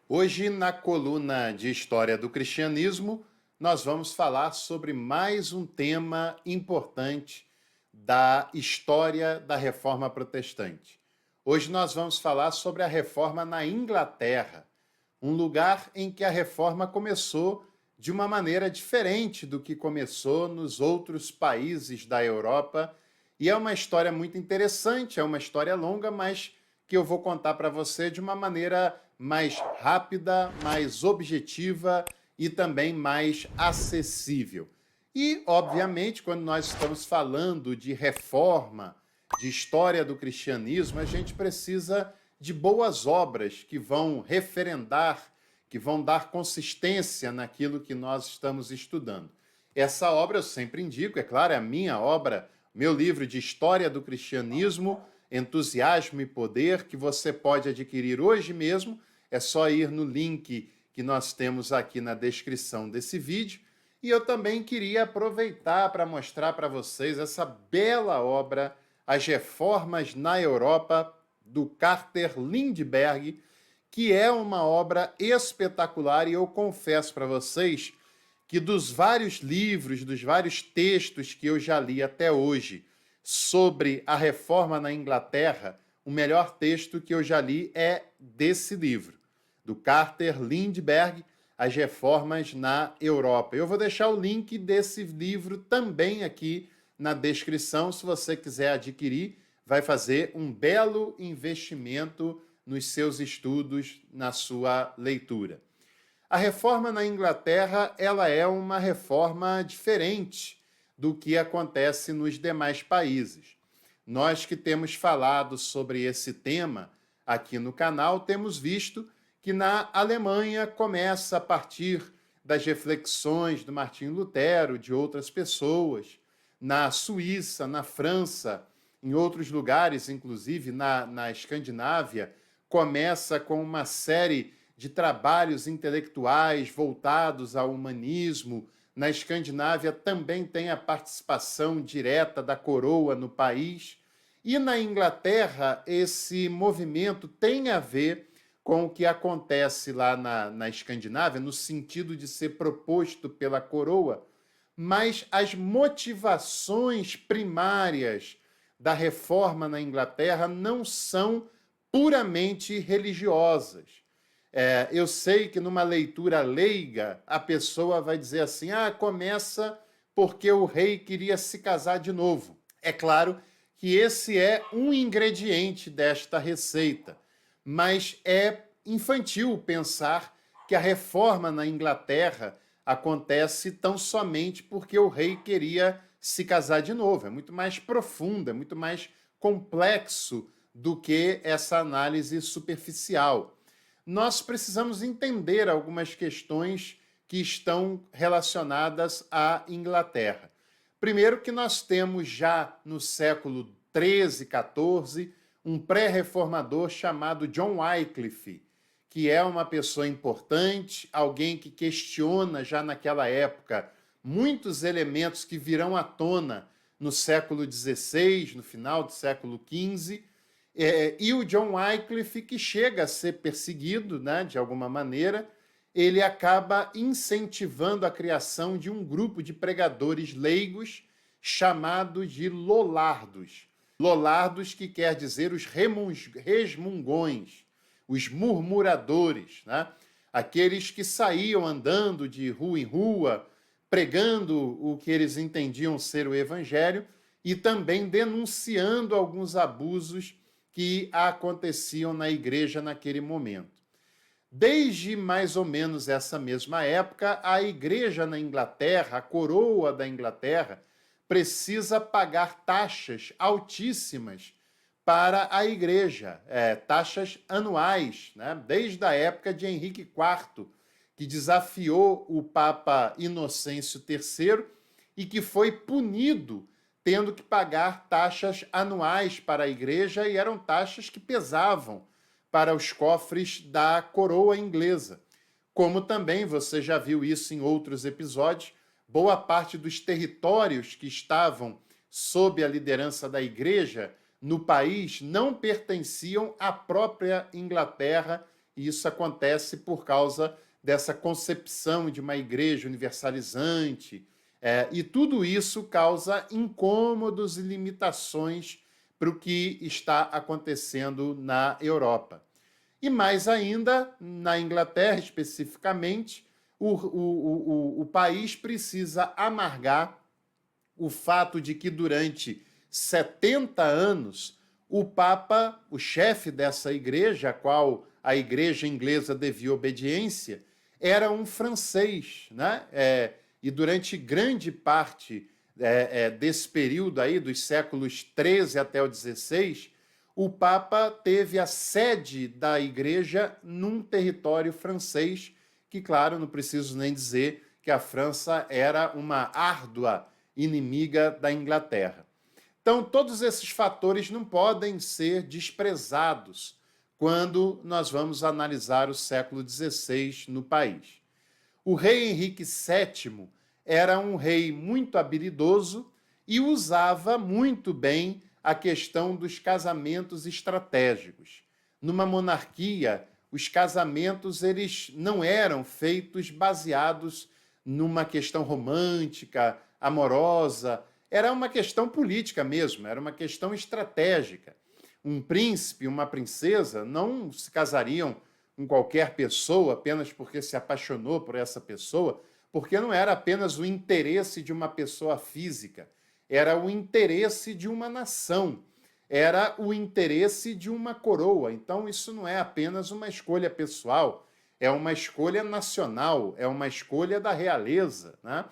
Hoje, na coluna de História do Cristianismo, nós vamos falar sobre mais um tema importante da história da Reforma Protestante. Hoje nós vamos falar sobre a Reforma na Inglaterra, um lugar em que a Reforma começou de uma maneira diferente do que começou nos outros países da Europa. E é uma história muito interessante, é uma história longa, mas que eu vou contar para você de uma maneira mais rápida, mais objetiva e também mais acessível. E, obviamente, quando nós estamos falando de reforma, de história do cristianismo, a gente precisa de boas obras que vão referendar, que vão dar consistência naquilo que nós estamos estudando. Essa obra eu sempre indico, é claro, é a minha obra, meu livro de História do Cristianismo, Entusiasmo e Poder, que você pode adquirir hoje mesmo. É só ir no link que nós temos aqui na descrição desse vídeo. E eu também queria aproveitar para mostrar para vocês essa bela obra, As Reformas na Europa, do Carter Lindbergh, que é uma obra espetacular, e eu confesso para vocês que dos vários livros, dos vários textos que eu já li até hoje sobre a reforma na Inglaterra, o melhor texto que eu já li é desse livro, do Carter Lindbergh, As Reformas na Europa. Eu vou deixar o link desse livro também aqui na descrição, se você quiser adquirir, vai fazer um belo investimento nos seus estudos, na sua leitura. A reforma na Inglaterra, ela é uma reforma diferente do que acontece nos demais países. Nós que temos falado sobre esse tema aqui no canal, temos visto que na Alemanha começa a partir das reflexões do Martinho Lutero, de outras pessoas, na Suíça, na França, em outros lugares, inclusive na Escandinávia, começa com uma série de trabalhos intelectuais voltados ao humanismo. Na Escandinávia também tem a participação direta da coroa no país. E na Inglaterra, esse movimento tem a ver com o que acontece lá na Escandinávia, no sentido de ser proposto pela coroa, mas as motivações primárias da reforma na Inglaterra não são puramente religiosas. Eu sei que numa leitura leiga, a pessoa vai dizer assim, começa porque o rei queria se casar de novo. É claro que esse é um ingrediente desta receita, mas é infantil pensar que a reforma na Inglaterra acontece tão somente porque o rei queria se casar de novo. É muito mais profundo, é muito mais complexo do que essa análise superficial. Nós precisamos entender algumas questões que estão relacionadas à Inglaterra. Primeiro que nós temos já no século XIII, XIV, um pré-reformador chamado John Wycliffe, que é uma pessoa importante, alguém que questiona já naquela época muitos elementos que virão à tona no século XVI, no final do século XV, e o John Wycliffe, que chega a ser perseguido, né, de alguma maneira, ele acaba incentivando a criação de um grupo de pregadores leigos chamado de Lollardos. Lollardos, que quer dizer os resmungões, os murmuradores, né? Aqueles que saíam andando de rua em rua, pregando o que eles entendiam ser o evangelho e também denunciando alguns abusos que aconteciam na igreja naquele momento. Desde mais ou menos essa mesma época, a igreja na Inglaterra, a coroa da Inglaterra, precisa pagar taxas altíssimas para a igreja, taxas anuais, né? Desde a época de Henrique IV, que desafiou o Papa Inocêncio III e que foi punido tendo que pagar taxas anuais para a igreja, e eram taxas que pesavam para os cofres da coroa inglesa. Como também, você já viu isso em outros episódios, boa parte dos territórios que estavam sob a liderança da igreja no país não pertenciam à própria Inglaterra e isso acontece por causa dessa concepção de uma igreja universalizante, e tudo isso causa incômodos e limitações para o que está acontecendo na Europa. E mais ainda, na Inglaterra especificamente, o país precisa amargar o fato de que durante 70 anos o Papa, o chefe dessa igreja, a qual a igreja inglesa devia obediência, era um francês, né? E durante grande parte desse período aí, dos séculos 13 até o 16, o Papa teve a sede da igreja num território francês, que, claro, não preciso nem dizer que a França era uma árdua inimiga da Inglaterra. Então, todos esses fatores não podem ser desprezados quando nós vamos analisar o século XVI no país. O rei Henrique VII era um rei muito habilidoso e usava muito bem a questão dos casamentos estratégicos. Numa monarquia, os casamentos eles não eram feitos baseados numa questão romântica, amorosa, era uma questão política mesmo, era uma questão estratégica. Um príncipe, uma princesa não se casariam com qualquer pessoa apenas porque se apaixonou por essa pessoa, porque não era apenas o interesse de uma pessoa física, era o interesse de uma nação, era o interesse de uma coroa. Então, isso não é apenas uma escolha pessoal, é uma escolha nacional, é uma escolha da realeza, né?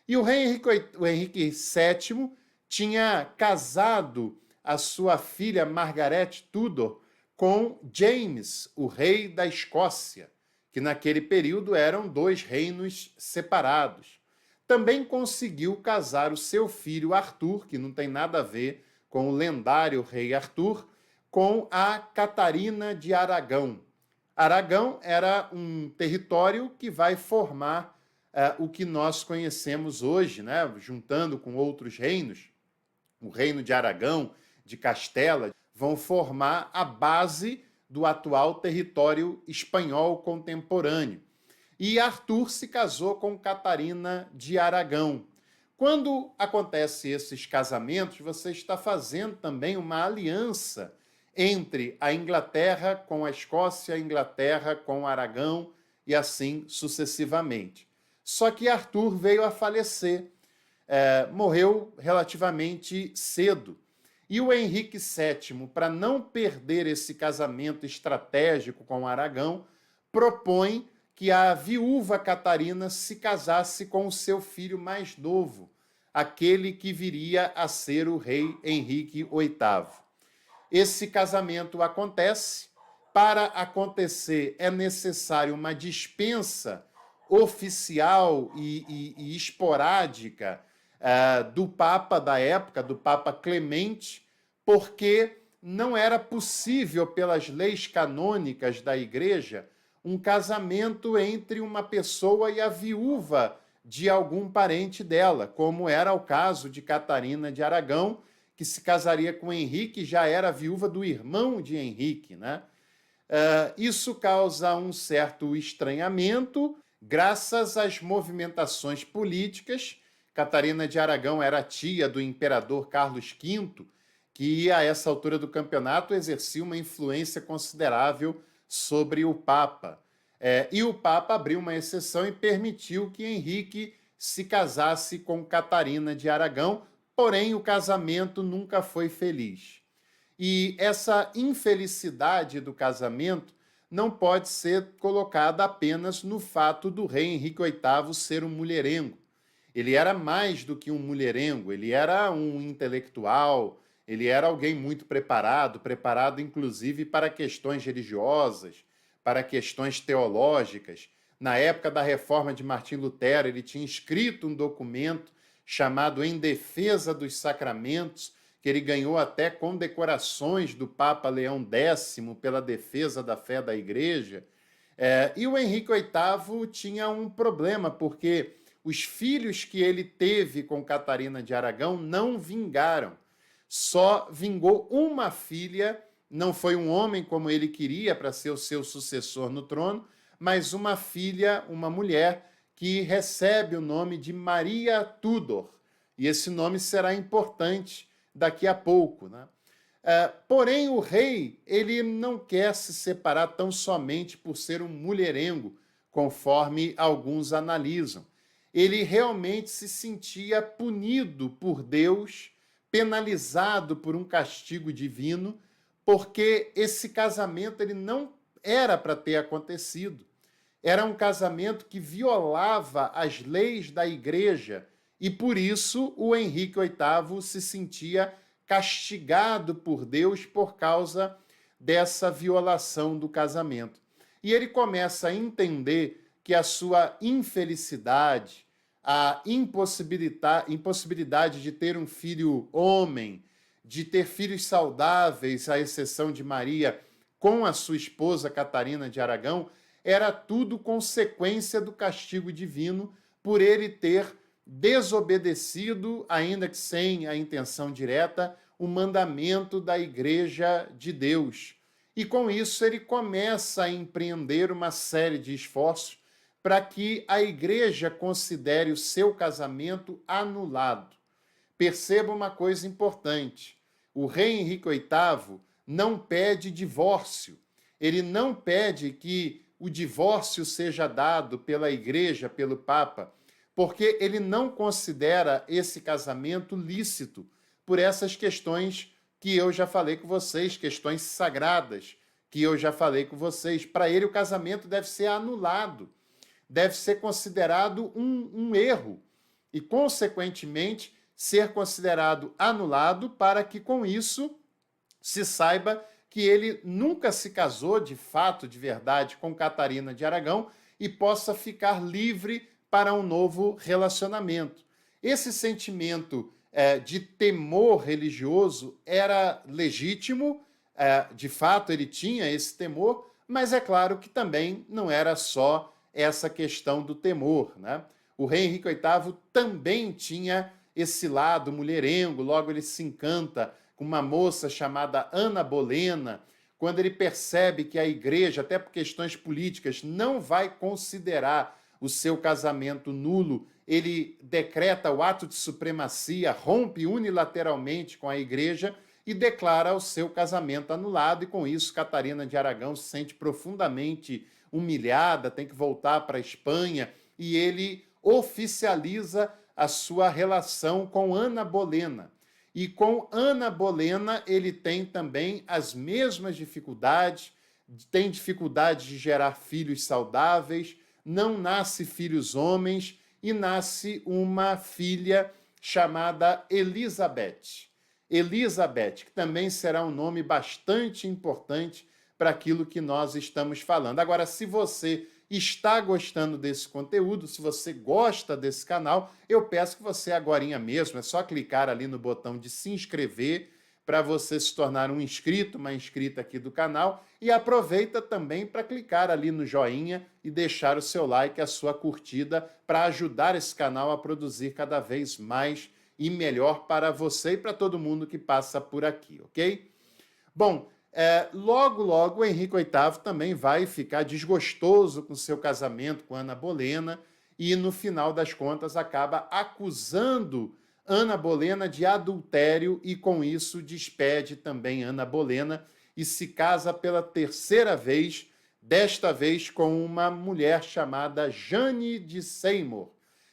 E o Henrique VII tinha casado a sua filha Margaret Tudor com James, o rei da Escócia, que naquele período eram dois reinos separados. Também conseguiu casar o seu filho Arthur, que não tem nada a ver com o lendário rei Arthur, com a Catarina de Aragão. Aragão era um território que vai formar o que nós conhecemos hoje, né? Juntando com outros reinos, o reino de Aragão, de Castela, vão formar a base do atual território espanhol contemporâneo. E Arthur se casou com Catarina de Aragão. Quando acontecem esses casamentos, você está fazendo também uma aliança entre a Inglaterra com a Escócia, a Inglaterra com Aragão e assim sucessivamente. Só que Arthur veio a falecer, morreu relativamente cedo. E o Henrique VII, para não perder esse casamento estratégico com Aragão, propõe que a viúva Catarina se casasse com o seu filho mais novo, aquele que viria a ser o rei Henrique VIII. Esse casamento acontece. Para acontecer, é necessário uma dispensa oficial e esporádica do Papa da época, do Papa Clemente, porque não era possível, pelas leis canônicas da Igreja, um casamento entre uma pessoa e a viúva de algum parente dela, como era o caso de Catarina de Aragão, que se casaria com Henrique, já era viúva do irmão de Henrique, né? Isso causa um certo estranhamento, graças às movimentações políticas. Catarina de Aragão era tia do imperador Carlos V, que, a essa altura do campeonato, exercia uma influência considerável sobre o Papa. E o Papa abriu uma exceção e permitiu que Henrique se casasse com Catarina de Aragão, porém o casamento nunca foi feliz. E essa infelicidade do casamento não pode ser colocada apenas no fato do rei Henrique VIII ser um mulherengo. Ele era mais do que um mulherengo, ele era um intelectual, ele era alguém muito preparado, preparado inclusive para questões religiosas, para questões teológicas. Na época da reforma de Martim Lutero, ele tinha escrito um documento chamado Em Defesa dos Sacramentos, que ele ganhou até condecorações do Papa Leão X pela defesa da fé da Igreja. E o Henrique VIII tinha um problema, porque os filhos que ele teve com Catarina de Aragão não vingaram. Só vingou uma filha não foi um homem como ele queria para ser o seu sucessor no trono, mas uma filha, uma mulher, que recebe o nome de Maria Tudor. E esse nome será importante daqui a pouco, né? Porém, o rei ele não quer se separar tão somente por ser um mulherengo, conforme alguns analisam. Ele realmente se sentia punido por Deus, penalizado por um castigo divino, porque esse casamento ele não era para ter acontecido. Era um casamento que violava as leis da igreja e por isso o Henrique VIII se sentia castigado por Deus por causa dessa violação do casamento. E ele começa a entender que a sua infelicidade, a impossibilidade de ter um filho homem, de ter filhos saudáveis, à exceção de Maria, com a sua esposa Catarina de Aragão, era tudo consequência do castigo divino por ele ter desobedecido, ainda que sem a intenção direta, o mandamento da Igreja de Deus. E com isso ele começa a empreender uma série de esforços para que a Igreja considere o seu casamento anulado. Perceba uma coisa importante: o rei Henrique VIII não pede divórcio, ele não pede que o divórcio seja dado pela Igreja, pelo Papa, porque ele não considera esse casamento lícito por essas questões que eu já falei com vocês, questões sagradas que eu já falei com vocês. Para ele, o casamento deve ser anulado, deve ser considerado um erro e, consequentemente, ser considerado anulado para que, com isso, se saiba que ele nunca se casou de fato, de verdade, com Catarina de Aragão e possa ficar livre para um novo relacionamento. Esse sentimento de temor religioso era legítimo, de fato ele tinha esse temor, mas é claro que também não era só essa questão do temor, né? O rei Henrique VIII também tinha esse lado mulherengo, logo ele se encanta com uma moça chamada Ana Bolena, quando ele percebe que a igreja, até por questões políticas, não vai considerar o seu casamento nulo, ele decreta o ato de supremacia, rompe unilateralmente com a igreja e declara o seu casamento anulado, e com isso Catarina de Aragão se sente profundamente humilhada, tem que voltar para a Espanha, e ele oficializa a sua relação com Ana Bolena. E com Ana Bolena ele tem também as mesmas dificuldades, tem dificuldade de gerar filhos saudáveis, não nasce filhos homens e nasce uma filha chamada Elizabeth. Elizabeth, que também será um nome bastante importante para aquilo que nós estamos falando. Agora, se você está gostando desse conteúdo, se você gosta desse canal, eu peço que você agorinha mesmo, é só clicar ali no botão de se inscrever para você se tornar um inscrito, uma inscrita aqui do canal, e aproveita também para clicar ali no joinha e deixar o seu like, a sua curtida, para ajudar esse canal a produzir cada vez mais e melhor para você e para todo mundo que passa por aqui, ok? Bom, logo o Henrique VIII também vai ficar desgostoso com seu casamento com Ana Bolena e, no final das contas, acaba acusando Ana Bolena de adultério e, com isso, despede também Ana Bolena e se casa pela terceira vez, desta vez com uma mulher chamada Jane de Seymour.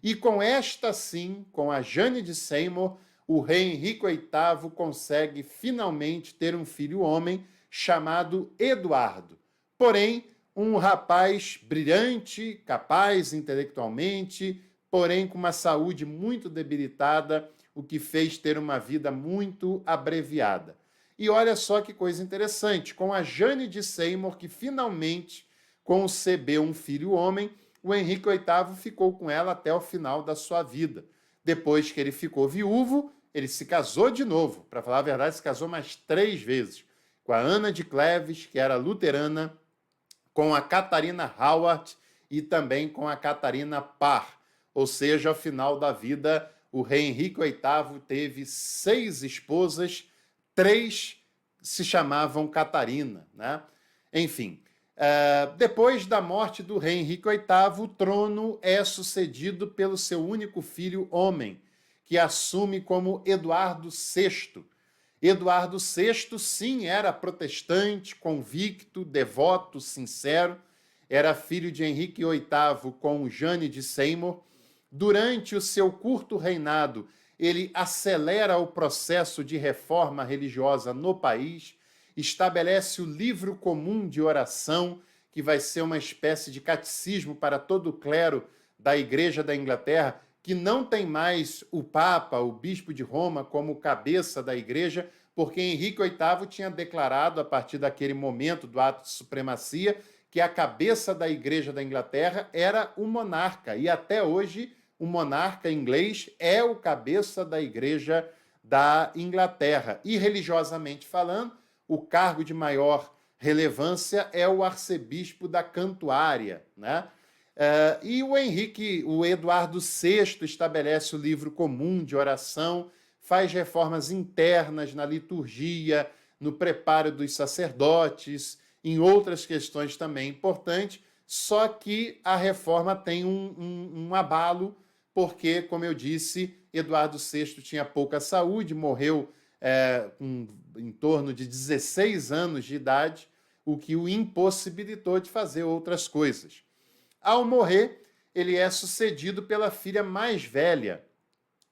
E com esta sim, com a Jane de Seymour, o rei Henrique VIII consegue finalmente ter um filho homem chamado Eduardo. Porém, um rapaz brilhante, capaz intelectualmente, porém com uma saúde muito debilitada, o que fez ter uma vida muito abreviada. E olha só que coisa interessante, com a Jane de Seymour, que finalmente concebeu um filho homem, o Henrique VIII ficou com ela até o final da sua vida. Depois que ele ficou viúvo, ele se casou de novo. Para falar a verdade, se casou mais 3 vezes. Com a Ana de Cleves, que era luterana, com a Catarina Howard e também com a Catarina Parr. Ou seja, ao final da vida, o rei Henrique VIII teve 6 esposas, 3 se chamavam Catarina, né? Enfim, depois da morte do rei Henrique VIII, o trono é sucedido pelo seu único filho homem, que assume como Eduardo VI. Eduardo VI, sim, era protestante, convicto, devoto, sincero, era filho de Henrique VIII com Jane de Seymour. Durante o seu curto reinado, ele acelera o processo de reforma religiosa no país, estabelece o livro comum de oração, que vai ser uma espécie de catecismo para todo o clero da Igreja da Inglaterra, que não tem mais o Papa, o Bispo de Roma, como cabeça da Igreja, porque Henrique VIII tinha declarado, a partir daquele momento do ato de supremacia, que a cabeça da Igreja da Inglaterra era o monarca, e até hoje o monarca inglês é o cabeça da Igreja da Inglaterra. E religiosamente falando, o cargo de maior relevância é o arcebispo da Cantuária, né? E o Eduardo VI estabelece o livro comum de oração, faz reformas internas na liturgia, no preparo dos sacerdotes, em outras questões também importantes, só que a reforma tem um abalo, porque, como eu disse, Eduardo VI tinha pouca saúde, morreu em torno de 16 anos de idade, o que o impossibilitou de fazer outras coisas. Ao morrer, ele é sucedido pela filha mais velha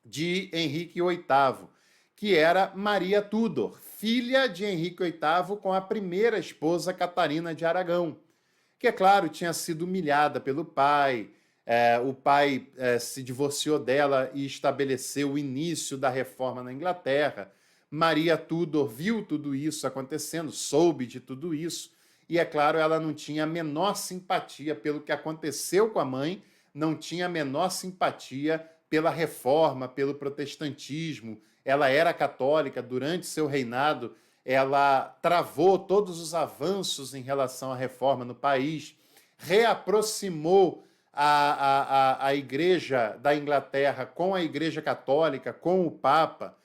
de Henrique VIII, que era Maria Tudor, filha de Henrique VIII com a primeira esposa Catarina de Aragão, que, é claro, tinha sido humilhada pelo pai. O pai se divorciou dela e estabeleceu o início da reforma na Inglaterra. Maria Tudor viu tudo isso acontecendo, soube de tudo isso, e, é claro, ela não tinha a menor simpatia pelo que aconteceu com a mãe, não tinha a menor simpatia pela reforma, pelo protestantismo. Ela era católica, durante seu reinado, ela travou todos os avanços em relação à reforma no país, reaproximou a Igreja da Inglaterra com a Igreja Católica, com o Papa,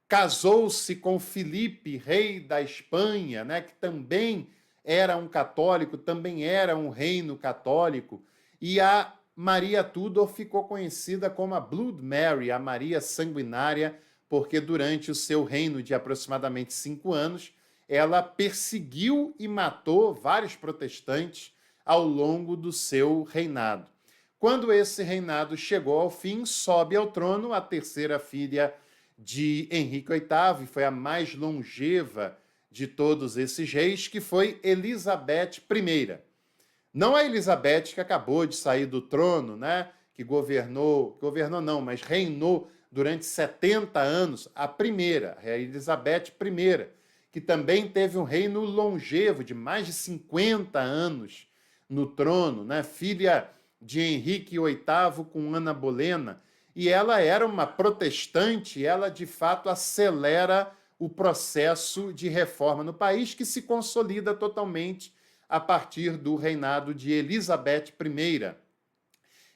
casou-se com Filipe, rei da Espanha, né, que também era um católico, também era um reino católico, e a Maria Tudor ficou conhecida como a Blood Mary, a Maria Sanguinária, porque durante o seu reino de aproximadamente 5 anos, ela perseguiu e matou vários protestantes ao longo do seu reinado. Quando esse reinado chegou ao fim, sobe ao trono a terceira filha de Henrique VIII, e foi a mais longeva de todos esses reis, que foi Elizabeth I. Não a Elizabeth que acabou de sair do trono, né? Que governou não, mas reinou durante 70 anos, a primeira, a Elizabeth I, que também teve um reino longevo de mais de 50 anos no trono, né? Filha de Henrique VIII com Ana Bolena, e ela era uma protestante, ela de fato acelera o processo de reforma no país, que se consolida totalmente a partir do reinado de Elizabeth I.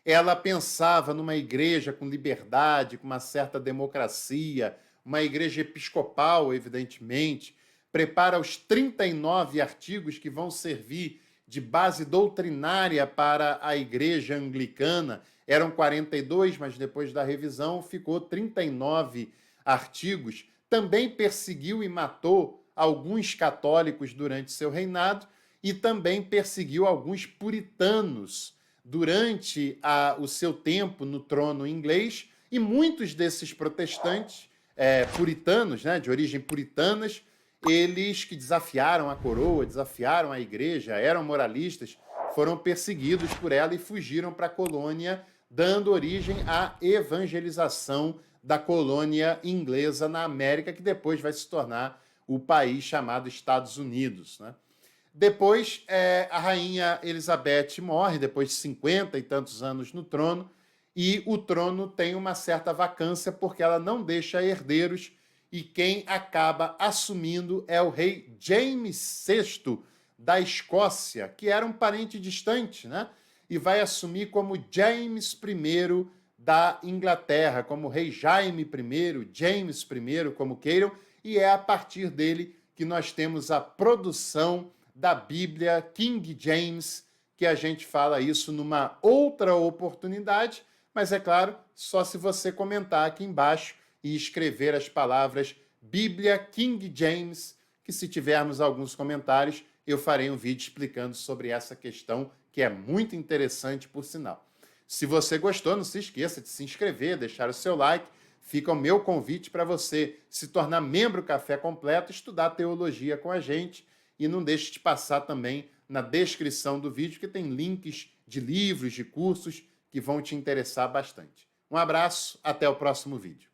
Ela pensava numa igreja com liberdade, com uma certa democracia, uma igreja episcopal, evidentemente, prepara os 39 artigos que vão servir de base doutrinária para a igreja anglicana. Eram 42, mas depois da revisão ficou 39 artigos. Também perseguiu e matou alguns católicos durante seu reinado e também perseguiu alguns puritanos durante o seu tempo no trono inglês, e muitos desses protestantes puritanos, né, de origem puritanas, eles que desafiaram a coroa, desafiaram a igreja, eram moralistas, foram perseguidos por ela e fugiram para a colônia, dando origem à evangelização da colônia inglesa na América, que depois vai se tornar o país chamado Estados Unidos, né? Depois, a rainha Elizabeth morre, depois de 50 e tantos anos no trono, e o trono tem uma certa vacância porque ela não deixa herdeiros, e quem acaba assumindo é o rei James VI da Escócia, que era um parente distante, né? E vai assumir como James I da Inglaterra, como rei Jaime I, James I, como queiram, e é a partir dele que nós temos a produção da Bíblia King James, que a gente fala isso numa outra oportunidade, mas é claro, só se você comentar aqui embaixo e escrever as palavras Bíblia King James, que se tivermos alguns comentários, eu farei um vídeo explicando sobre essa questão, que é muito interessante, por sinal. Se você gostou, não se esqueça de se inscrever, deixar o seu like. Fica o meu convite para você se tornar membro Café Completo, estudar teologia com a gente. E não deixe de passar também na descrição do vídeo, que tem links de livros, de cursos que vão te interessar bastante. Um abraço, até o próximo vídeo.